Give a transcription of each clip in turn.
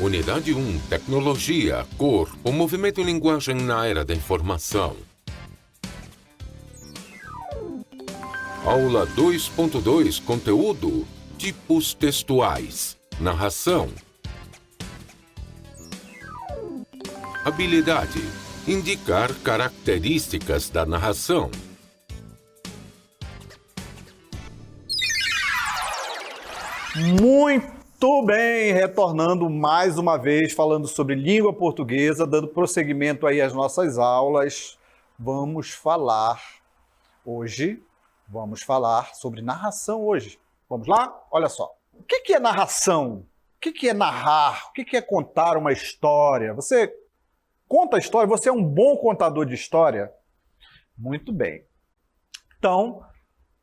Unidade 1, tecnologia, cor, o movimento e linguagem na era da informação. Aula 2.2, conteúdo, tipos textuais, narração. Habilidade, indicar características da narração. Muito bem, retornando mais uma vez, falando sobre língua portuguesa, dando prosseguimento aí às nossas aulas. Vamos falar sobre narração hoje. Vamos lá? Olha só. O que é narração? O que é narrar? O que é contar uma história? Você conta a história? Você é um bom contador de história? Muito bem. Então,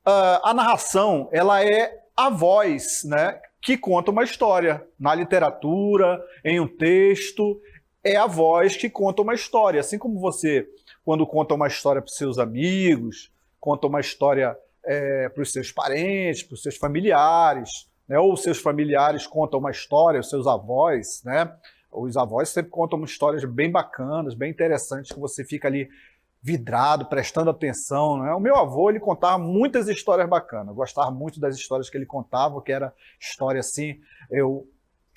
a narração, ela é a voz, né, que conta uma história. Na literatura, em um texto, é a voz que conta uma história. Assim como você, quando conta uma história para os seus amigos, conta uma história para os seus parentes, para os seus familiares, né, ou os seus familiares contam uma história, os seus avós, né? Os avós sempre contam histórias bem bacanas, bem interessantes, que você fica ali vidrado, prestando atenção, né? O meu avô, ele contava muitas histórias bacanas. Eu gostava muito das histórias que ele contava, que era história assim, eu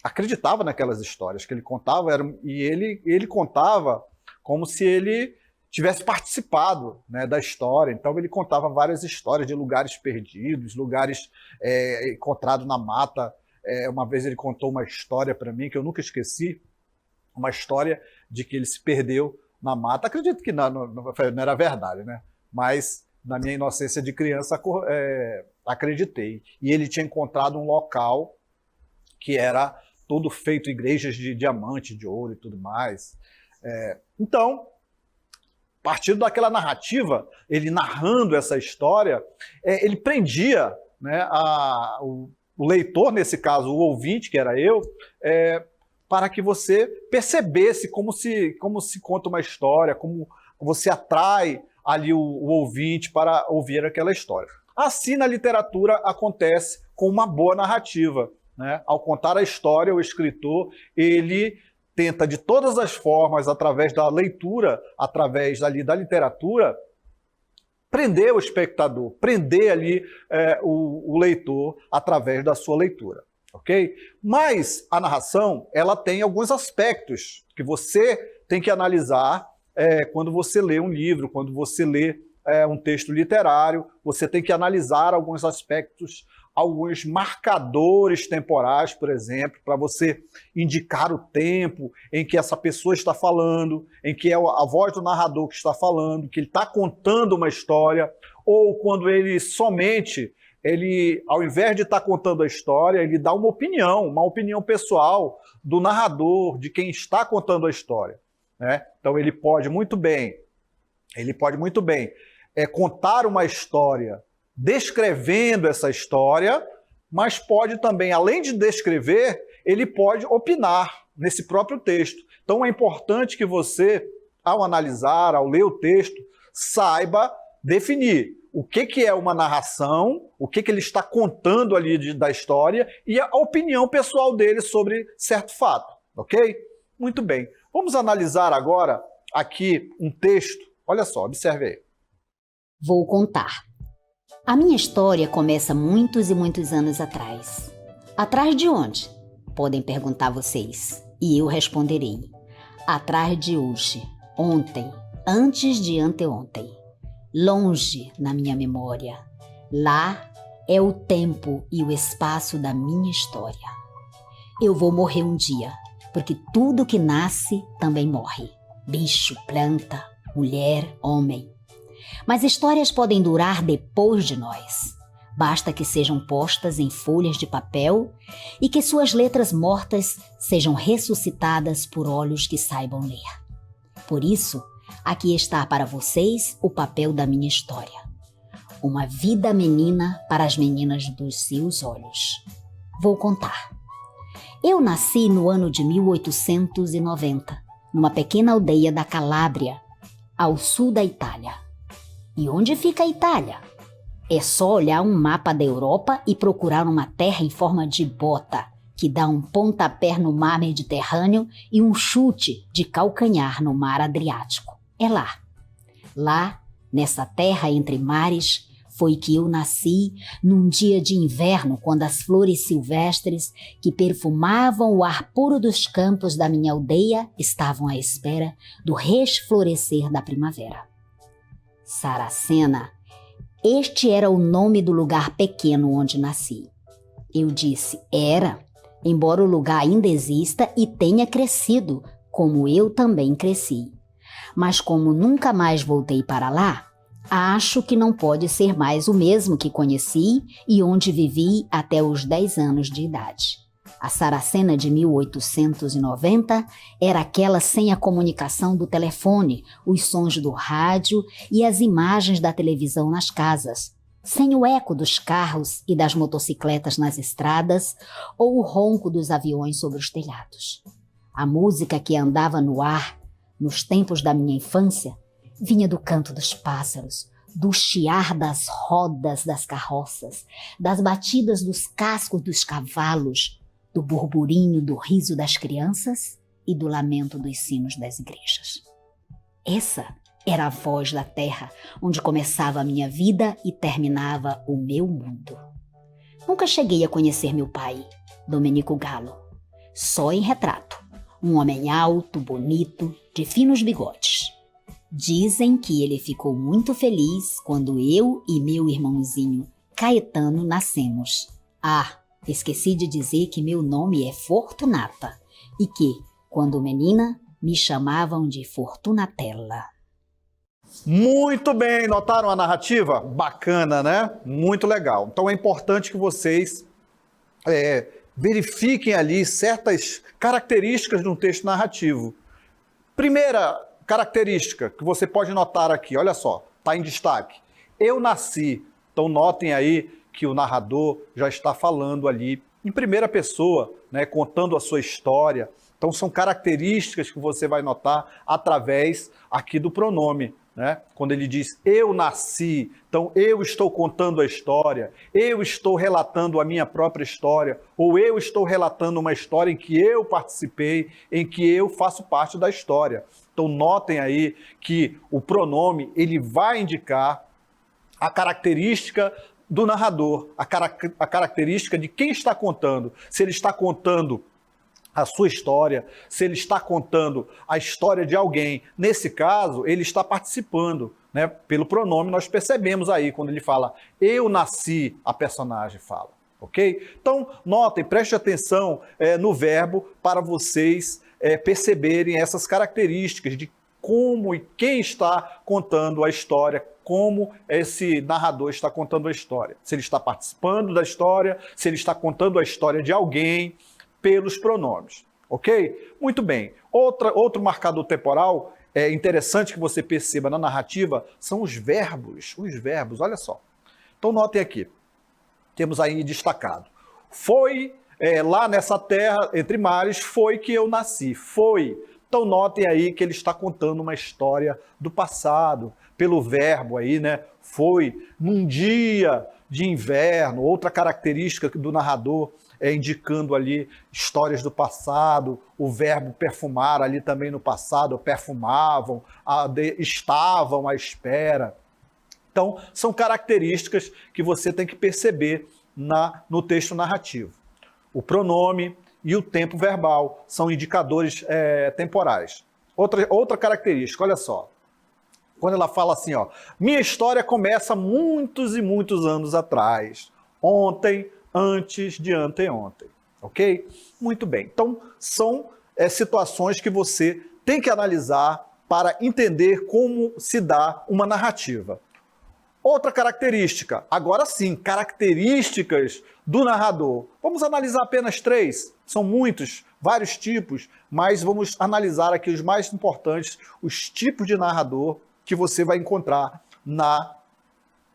acreditava naquelas histórias que ele contava, e ele contava como se ele tivesse participado, né, da história. Então ele contava várias histórias de lugares perdidos, lugares encontrados na mata. Uma vez ele contou uma história para mim que eu nunca esqueci, uma história de que ele se perdeu na mata. Acredito que não era verdade, né? Mas na minha inocência de criança acreditei. E ele tinha encontrado um local que era todo feito igrejas de diamante, de ouro e tudo mais. Então, a partir daquela narrativa, ele narrando essa história, ele prendia, né, o leitor, nesse caso o ouvinte, que era eu, para que você percebesse como se conta uma história, como você atrai ali o ouvinte para ouvir aquela história. Assim, na literatura, acontece com uma boa narrativa, né? Ao contar a história, o escritor, ele tenta de todas as formas, através da leitura, através ali da literatura, prender o espectador, prender ali o leitor através da sua leitura. Ok? Mas a narração, ela tem alguns aspectos que você tem que analisar quando você lê um livro, quando você lê um texto literário. Você tem que analisar alguns aspectos, alguns marcadores temporais, por exemplo, para você indicar o tempo em que essa pessoa está falando, em que é a voz do narrador que está falando, que ele está contando uma história, ou quando ele somente... ao invés de estar contando a história, ele dá uma opinião pessoal do narrador, de quem está contando a história, né? Então ele pode muito bem contar uma história descrevendo essa história, mas pode também, além de descrever, ele pode opinar nesse próprio texto. Então é importante que você, ao analisar, ao ler o texto, saiba definir o que é uma narração, o que ele está contando ali da história e a opinião pessoal dele sobre certo fato, ok? Muito bem. Vamos analisar agora aqui um texto. Olha só, observe aí. Vou contar. A minha história começa muitos e muitos anos atrás. Atrás de onde? Podem perguntar vocês. E eu responderei. Atrás de hoje, ontem, antes de anteontem. Longe na minha memória. Lá é o tempo e o espaço da minha história. Eu vou morrer um dia, porque tudo que nasce também morre. Bicho, planta, mulher, homem. Mas histórias podem durar depois de nós. Basta que sejam postas em folhas de papel e que suas letras mortas sejam ressuscitadas por olhos que saibam ler. Por isso, aqui está para vocês o papel da minha história. Uma vida menina para as meninas dos seus olhos. Vou contar. Eu nasci no ano de 1890, numa pequena aldeia da Calábria, ao sul da Itália. E onde fica a Itália? É só olhar um mapa da Europa e procurar uma terra em forma de bota, que dá um pontapé no mar Mediterrâneo e um chute de calcanhar no mar Adriático. É lá. Lá, nessa terra entre mares, foi que eu nasci num dia de inverno, quando as flores silvestres que perfumavam o ar puro dos campos da minha aldeia estavam à espera do resflorescer da primavera. Saracena, este era o nome do lugar pequeno onde nasci. Eu disse era, embora o lugar ainda exista e tenha crescido, como eu também cresci. Mas como nunca mais voltei para lá, acho que não pode ser mais o mesmo que conheci e onde vivi até os 10 anos de idade. A Saracena de 1890 era aquela sem a comunicação do telefone, os sons do rádio e as imagens da televisão nas casas, sem o eco dos carros e das motocicletas nas estradas ou o ronco dos aviões sobre os telhados. A música que andava no ar, nos tempos da minha infância, vinha do canto dos pássaros, do chiar das rodas das carroças, das batidas dos cascos dos cavalos, do burburinho do riso das crianças e do lamento dos sinos das igrejas. Essa era a voz da terra onde começava a minha vida e terminava o meu mundo. Nunca cheguei a conhecer meu pai, Domenico Galo, só em retrato, um homem alto, bonito, de finos bigodes. Dizem que ele ficou muito feliz quando eu e meu irmãozinho Caetano nascemos. Ah, esqueci de dizer que meu nome é Fortunata e que, quando menina, me chamavam de Fortunatella. Muito bem, notaram a narrativa? Bacana, né? Muito legal. Então é importante que vocês verifiquem ali certas características de um texto narrativo. Primeira característica que você pode notar aqui, olha só, está em destaque. Eu nasci. Então notem aí que o narrador já está falando ali em primeira pessoa, né, contando a sua história. Então são características que você vai notar através aqui do pronome, né? Quando ele diz eu nasci, então eu estou contando a história, eu estou relatando a minha própria história, ou eu estou relatando uma história em que eu participei, em que eu faço parte da história. Então notem aí que o pronome ele vai indicar a característica do narrador, a característica de quem está contando. Se ele está contando a sua história, se ele está contando a história de alguém. Nesse caso, ele está participando, né? Pelo pronome nós percebemos aí, quando ele fala eu nasci, a personagem fala, ok? Então notem, preste atenção no verbo para vocês perceberem essas características de como e quem está contando a história, como esse narrador está contando a história. Se ele está participando da história, se ele está contando a história de alguém, pelos pronomes, ok? Muito bem. Outro marcador temporal interessante que você perceba na narrativa são os verbos. Os verbos, olha só. Então notem aqui, temos aí destacado. Foi lá nessa terra entre mares, foi que eu nasci. Foi. Então notem aí que ele está contando uma história do passado, pelo verbo aí, né? Foi num dia de inverno. Outra característica do narrador indicando ali histórias do passado, o verbo perfumar ali também no passado, perfumavam, estavam à espera. Então, são características que você tem que perceber no texto narrativo. O pronome e o tempo verbal são indicadores temporais. Outra característica, olha só. Quando ela fala assim, ó, minha história começa muitos e muitos anos atrás. Ontem, antes de anteontem, ok? Muito bem. Então, são situações que você tem que analisar para entender como se dá uma narrativa. Outra característica, agora sim, características do narrador. Vamos analisar apenas 3, são muitos, vários tipos, mas vamos analisar aqui os mais importantes, os tipos de narrador que você vai encontrar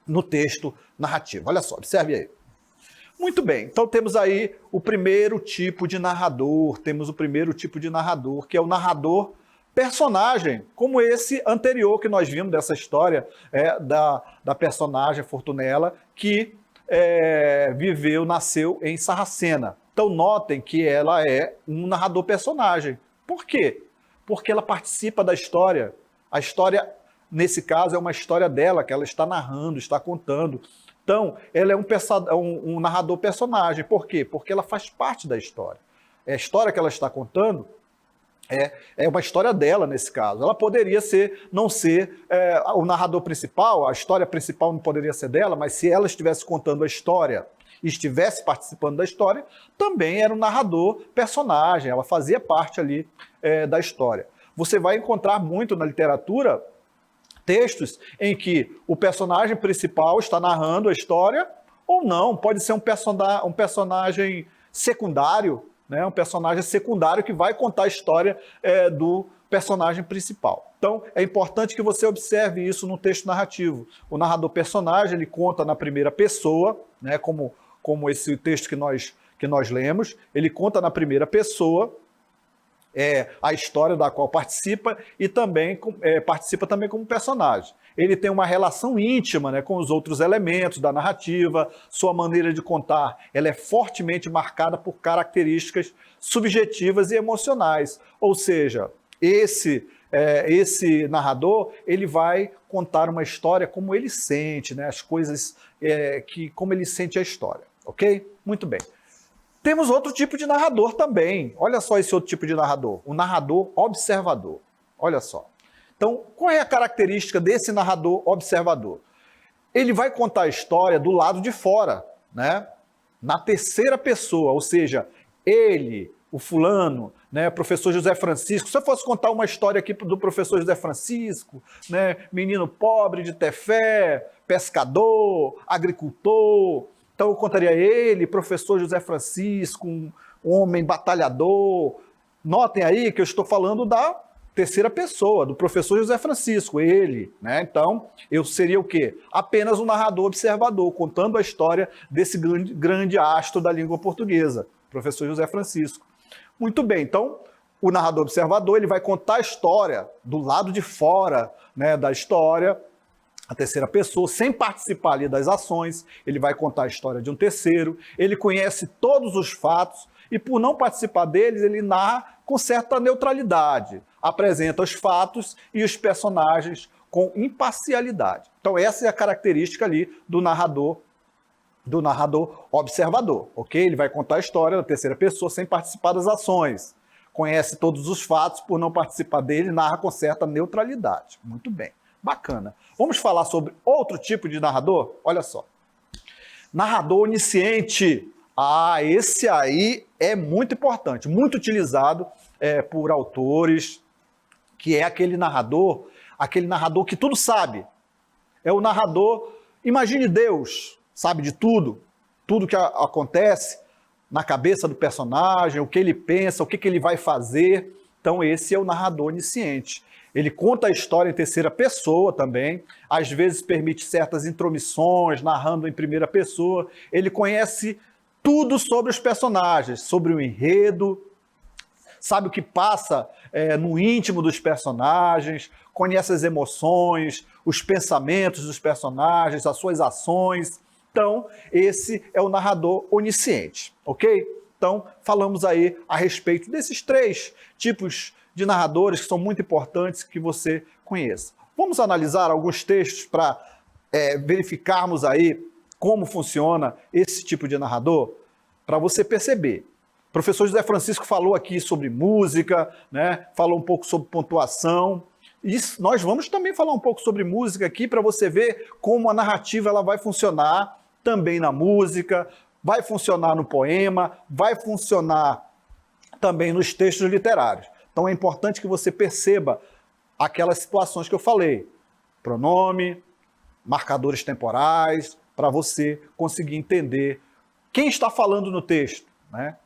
no texto narrativo. Olha só, observe aí. Muito bem, então temos aí o primeiro tipo de narrador, que é o narrador personagem, como esse anterior que nós vimos dessa história da personagem Fortunella, que nasceu em Sarracena, Então notem que ela é um narrador-personagem. Por quê? Porque ela participa da história. A história, nesse caso, é uma história dela, que ela está narrando, está contando. Então, ela é um narrador-personagem. Por quê? Porque ela faz parte da história. A história que ela está contando é uma história dela, nesse caso. Ela poderia não ser o narrador principal, a história principal não poderia ser dela, mas se ela estivesse contando a história e estivesse participando da história, também era um narrador-personagem, ela fazia parte ali da história. Você vai encontrar muito na literatura textos em que o personagem principal está narrando a história, ou não, pode ser um personagem secundário, né? Um personagem secundário que vai contar a história do personagem principal. Então, é importante que você observe isso no texto narrativo. O narrador-personagem, ele conta na primeira pessoa, né? Como esse texto que nós lemos, ele conta na primeira pessoa, a história da qual participa e também participa também como personagem. Ele tem uma relação íntima, né, com os outros elementos da narrativa, sua maneira de contar ela é fortemente marcada por características subjetivas e emocionais. Ou seja, esse narrador ele vai contar uma história como ele sente, né, as coisas como ele sente a história. Ok? Muito bem. Temos outro tipo de narrador também. Olha só esse outro tipo de narrador. O narrador observador. Olha só. Então, qual é a característica desse narrador observador? Ele vai contar a história do lado de fora, né? Na terceira pessoa, ou seja, ele, o fulano, né, professor José Francisco. Se eu fosse contar uma história aqui do professor José Francisco, né, menino pobre de Tefé, pescador, agricultor. Então eu contaria ele, professor José Francisco, um homem batalhador. Notem aí que eu estou falando da terceira pessoa, do professor José Francisco, ele, né? Então, eu seria o quê? Apenas um narrador observador, contando a história desse grande astro da língua portuguesa, professor José Francisco. Muito bem, então, o narrador observador, ele vai contar a história do lado de fora, né, da história, a terceira pessoa, sem participar ali das ações, ele vai contar a história de um terceiro, ele conhece todos os fatos e por não participar deles, ele narra com certa neutralidade, apresenta os fatos e os personagens com imparcialidade. Então essa é a característica ali do narrador observador, ok? Ele vai contar a história da terceira pessoa sem participar das ações, conhece todos os fatos, por não participar dele, narra com certa neutralidade. Muito bem. Bacana. Vamos falar sobre outro tipo de narrador? Olha só. Narrador onisciente. Esse aí é muito importante, muito utilizado por autores, que é aquele narrador que tudo sabe. É o narrador, imagine Deus, sabe de tudo que acontece na cabeça do personagem, o que ele pensa, o que ele vai fazer. Então esse é o narrador onisciente. Ele conta a história em terceira pessoa também, às vezes permite certas intromissões, narrando em primeira pessoa. Ele conhece tudo sobre os personagens, sobre o enredo, sabe o que passa no íntimo dos personagens, conhece as emoções, os pensamentos dos personagens, as suas ações. Então, esse é o narrador onisciente, ok? Então, falamos aí a respeito desses três tipos de narradores que são muito importantes que você conheça. Vamos analisar alguns textos para verificarmos aí como funciona esse tipo de narrador, para você perceber. O professor José Francisco falou aqui sobre música, né? Falou um pouco sobre pontuação. E nós vamos também falar um pouco sobre música aqui para você ver como a narrativa ela vai funcionar também na música, vai funcionar no poema, vai funcionar também nos textos literários. Então é importante que você perceba aquelas situações que eu falei. Pronome, marcadores temporais, para você conseguir entender quem está falando no texto, né?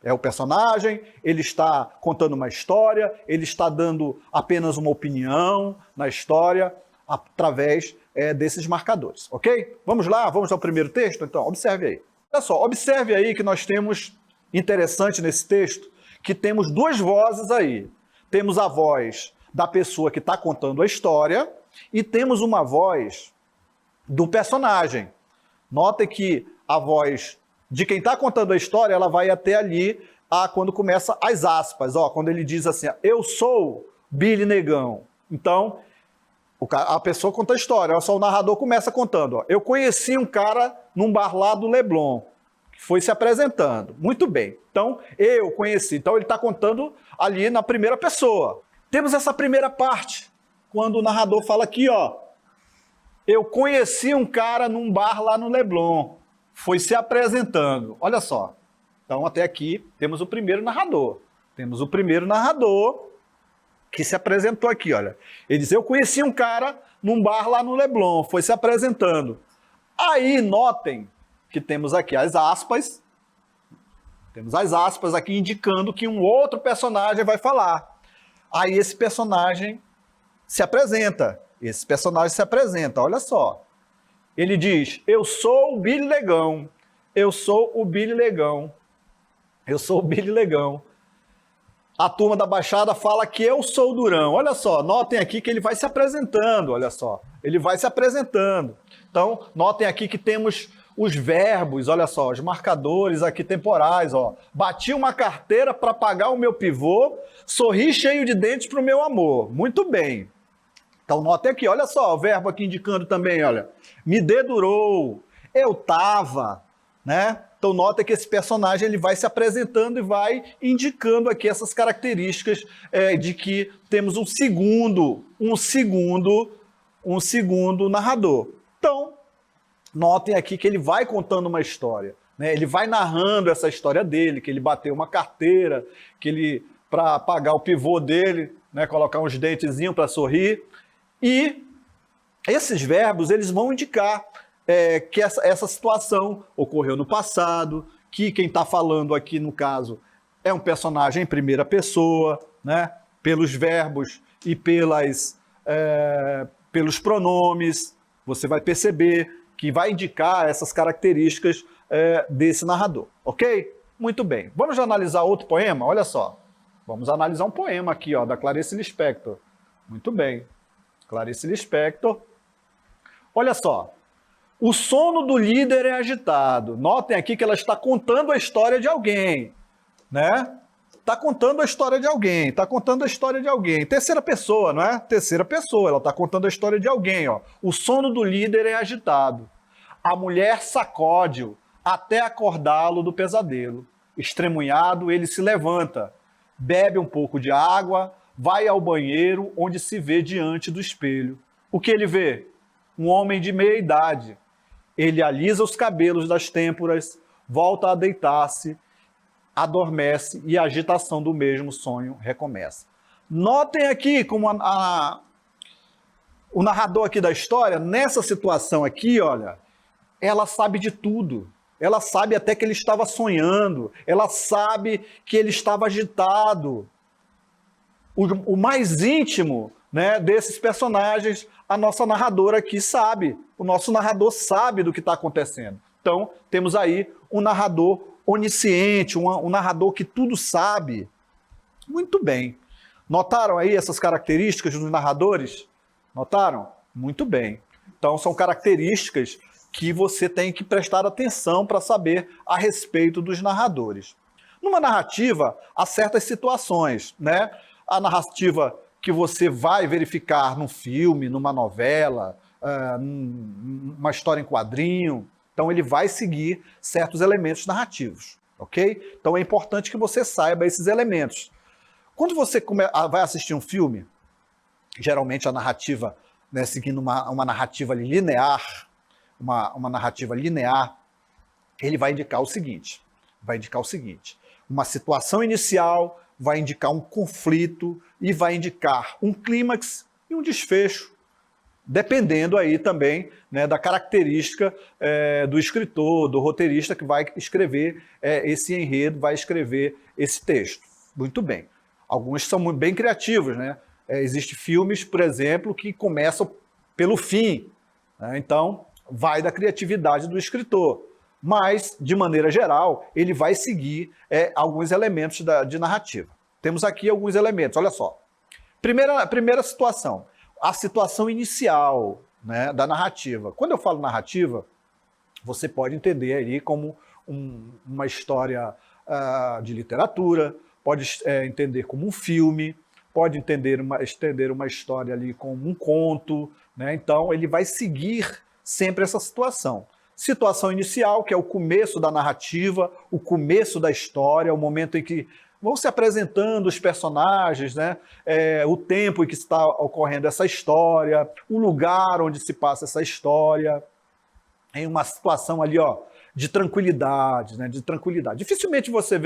É o personagem, ele está contando uma história, ele está dando apenas uma opinião na história através desses marcadores, ok? Vamos lá, vamos ao primeiro texto? Então, observe aí. Olha só, observe aí que nós temos, interessante nesse texto, que temos duas vozes aí. Temos a voz da pessoa que está contando a história e temos uma voz do personagem. Note que a voz de quem está contando a história, ela vai até ali quando começa as aspas, ó, quando ele diz assim, eu sou Billy Negão. Então, a pessoa conta a história, olha só, o narrador começa contando, ó, eu conheci um cara num bar lá do Leblon, que foi se apresentando. Muito bem, então, eu conheci. Então, ele está contando ali na primeira pessoa. Temos essa primeira parte, quando o narrador fala aqui, ó, eu conheci um cara num bar lá no Leblon, foi se apresentando. Olha só. Então, até aqui, temos o primeiro narrador. Temos o primeiro narrador que se apresentou aqui, olha. Ele diz, eu conheci um cara num bar lá no Leblon, foi se apresentando. Aí, notem que temos aqui as aspas. Temos as aspas aqui indicando que um outro personagem vai falar. Aí, esse personagem se apresenta. Esse personagem se apresenta, olha só. Ele diz, eu sou o Billy Legão, eu sou o Billy Legão, eu sou o Billy Legão. A turma da Baixada fala que eu sou o Durão. Olha só, notem aqui que ele vai se apresentando, olha só. Ele vai se apresentando. Então, notem aqui que temos os verbos, olha só, os marcadores aqui temporais, ó. Bati uma carteira para pagar o meu pivô, sorri cheio de dentes para o meu amor. Muito bem. Então, notem aqui, olha só, o verbo aqui indicando também, olha, me dedurou, eu tava, né? Então, nota que esse personagem ele vai se apresentando e vai indicando aqui essas características de que temos um segundo narrador. Então, notem aqui que ele vai contando uma história, né? Ele vai narrando essa história dele, que ele bateu uma carteira, que ele, para pagar o pivô dele, né, colocar uns dentezinhos para sorrir. E esses verbos eles vão indicar que essa situação ocorreu no passado, que quem está falando aqui, no caso, é um personagem em primeira pessoa, né? Pelos verbos e pelos pronomes, você vai perceber que vai indicar essas características desse narrador, ok? Muito bem. Vamos analisar outro poema? Olha só. Vamos analisar um poema aqui, ó, da Clarice Lispector. Muito bem. Clarice Lispector. Olha só. O sono do líder é agitado. Notem aqui que ela está contando a história de alguém, né? Está contando a história de alguém, está contando a história de alguém. Terceira pessoa, não é? Terceira pessoa, ela está contando a história de alguém, ó. O sono do líder é agitado. A mulher sacode-o até acordá-lo do pesadelo. Estremunhado, ele se levanta, bebe um pouco de água, vai ao banheiro onde se vê diante do espelho. O que ele vê? Um homem de meia idade. Ele alisa os cabelos das têmporas, volta a deitar-se, adormece e a agitação do mesmo sonho recomeça. Notem aqui como o narrador aqui da história, nessa situação aqui, olha, ela sabe de tudo. Ela sabe até que ele estava sonhando, ela sabe que ele estava agitado. O mais íntimo, né, desses personagens, a nossa narradora aqui sabe. O nosso narrador sabe do que está acontecendo. Então, temos aí um narrador onisciente, um narrador que tudo sabe. Muito bem. Notaram aí essas características dos narradores? Notaram? Muito bem. Então, são características que você tem que prestar atenção para saber a respeito dos narradores. Numa narrativa, há certas situações, né? A narrativa que você vai verificar num filme, numa novela, uma história em quadrinho. Então, ele vai seguir certos elementos narrativos, ok? Então, é importante que você saiba esses elementos. Quando você vai assistir um filme, geralmente a narrativa, né, seguindo uma narrativa linear, uma narrativa linear, ele vai indicar o seguinte, uma situação inicial, vai indicar um conflito e vai indicar um clímax e um desfecho, dependendo aí também, né, da característica do escritor, do roteirista que vai escrever esse enredo, vai escrever esse texto. Muito bem. Alguns são bem criativos, né? Existem filmes, por exemplo, que começam pelo fim, né? Então, vai da criatividade do escritor. Mas, de maneira geral, ele vai seguir alguns elementos de narrativa. Temos aqui alguns elementos, olha só. Primeira situação, a situação inicial, né, da narrativa. Quando eu falo narrativa, você pode entender aí como uma história de literatura, pode entender como um filme, pode entender uma história ali como um conto, né? Então ele vai seguir sempre essa situação. Situação inicial, que é o começo da narrativa, o começo da história, o momento em que vão se apresentando os personagens, né? O tempo em que está ocorrendo essa história, o lugar onde se passa essa história, em uma situação ali, ó, de tranquilidade, né? De tranquilidade. Dificilmente você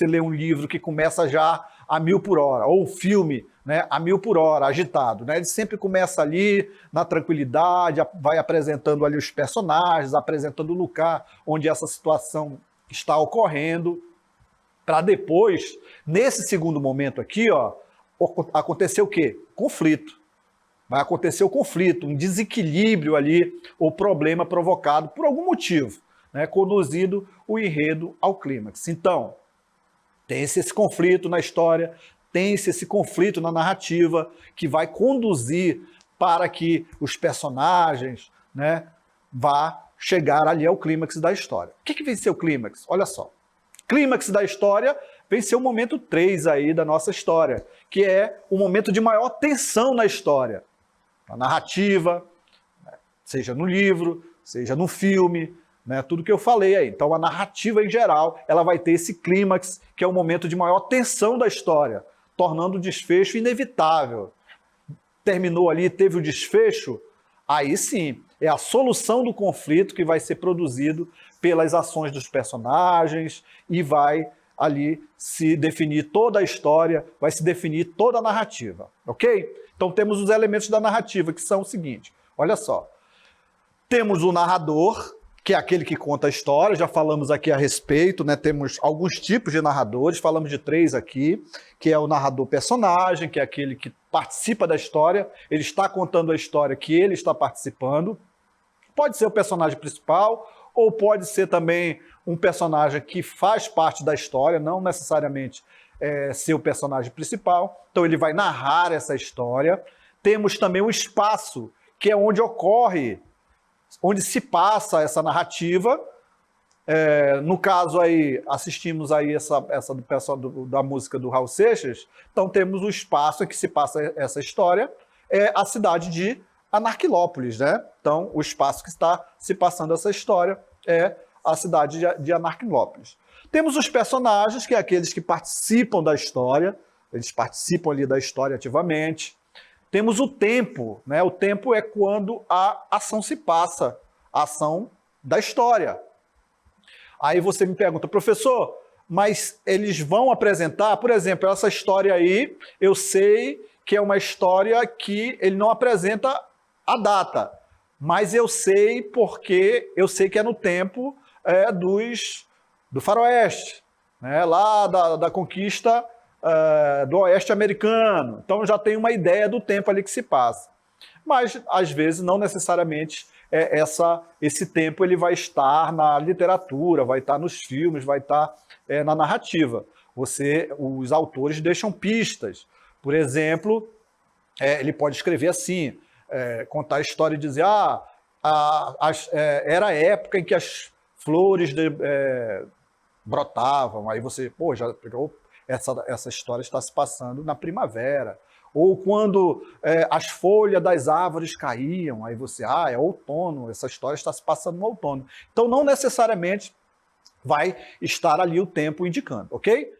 lê um livro que começa já a 1000 por hora, ou um filme, né, a 1000 por hora, agitado, né? Ele sempre começa ali na tranquilidade, vai apresentando ali os personagens, apresentando o lugar onde essa situação está ocorrendo, para depois, nesse segundo momento aqui, ó, acontecer o quê? Conflito. Vai acontecer o conflito, um desequilíbrio ali, ou problema provocado por algum motivo, né, conduzindo o enredo ao clímax. Então, tem-se esse conflito na história, tem-se esse conflito na narrativa, que vai conduzir para que os personagens, né, vá chegar ali ao clímax da história. O que vem ser o clímax? Olha só. Clímax da história vem ser o momento 3 aí da nossa história, que é o momento de maior tensão na história. A narrativa, seja no livro, seja no filme, né, tudo que eu falei aí. Então a narrativa em geral, ela vai ter esse clímax, que é o momento de maior tensão da história, tornando o desfecho inevitável. Terminou ali, teve o desfecho, aí sim, é a solução do conflito que vai ser produzido pelas ações dos personagens e vai ali se definir toda a história, vai se definir toda a narrativa, ok? Então temos os elementos da narrativa, que são o seguinte, olha só. Temos o narrador, que é aquele que conta a história, já falamos aqui a respeito, né? Temos alguns tipos de narradores, falamos de 3 aqui, que é o narrador personagem, que é aquele que participa da história, ele está contando a história que ele está participando, pode ser o personagem principal, ou pode ser também um personagem que faz parte da história, não necessariamente ser o personagem principal, então ele vai narrar essa história. Temos também o espaço, que é onde ocorre, onde se passa essa narrativa. No caso aí, assistimos aí essa do pessoal da música do Raul Seixas, então temos o espaço em que se passa essa história, é a cidade de Anarquilópolis, né? Então o espaço que está se passando essa história é a cidade de Anarquilópolis. Temos os personagens, que é aqueles que participam da história, eles participam ali da história ativamente. Temos o tempo, né? O tempo é quando a ação se passa, a ação da história. Aí você me pergunta, professor, mas eles vão apresentar, por exemplo, essa história aí, eu sei que é uma história que ele não apresenta a data, mas eu sei porque eu sei que é no tempo do faroeste, né? Lá da conquista do oeste americano. Então eu já tenho uma ideia do tempo ali que se passa. Mas, às vezes, não necessariamente esse tempo ele vai estar na literatura, vai estar nos filmes, vai estar na narrativa. Os autores deixam pistas. Por exemplo, ele pode escrever assim, contar a história e dizer era a época em que as flores brotavam, aí você, pô, já pegou, essa história está se passando na primavera. Ou quando as folhas das árvores caíam, aí você, é outono, essa história está se passando no outono. Então não necessariamente vai estar ali o tempo indicando, ok?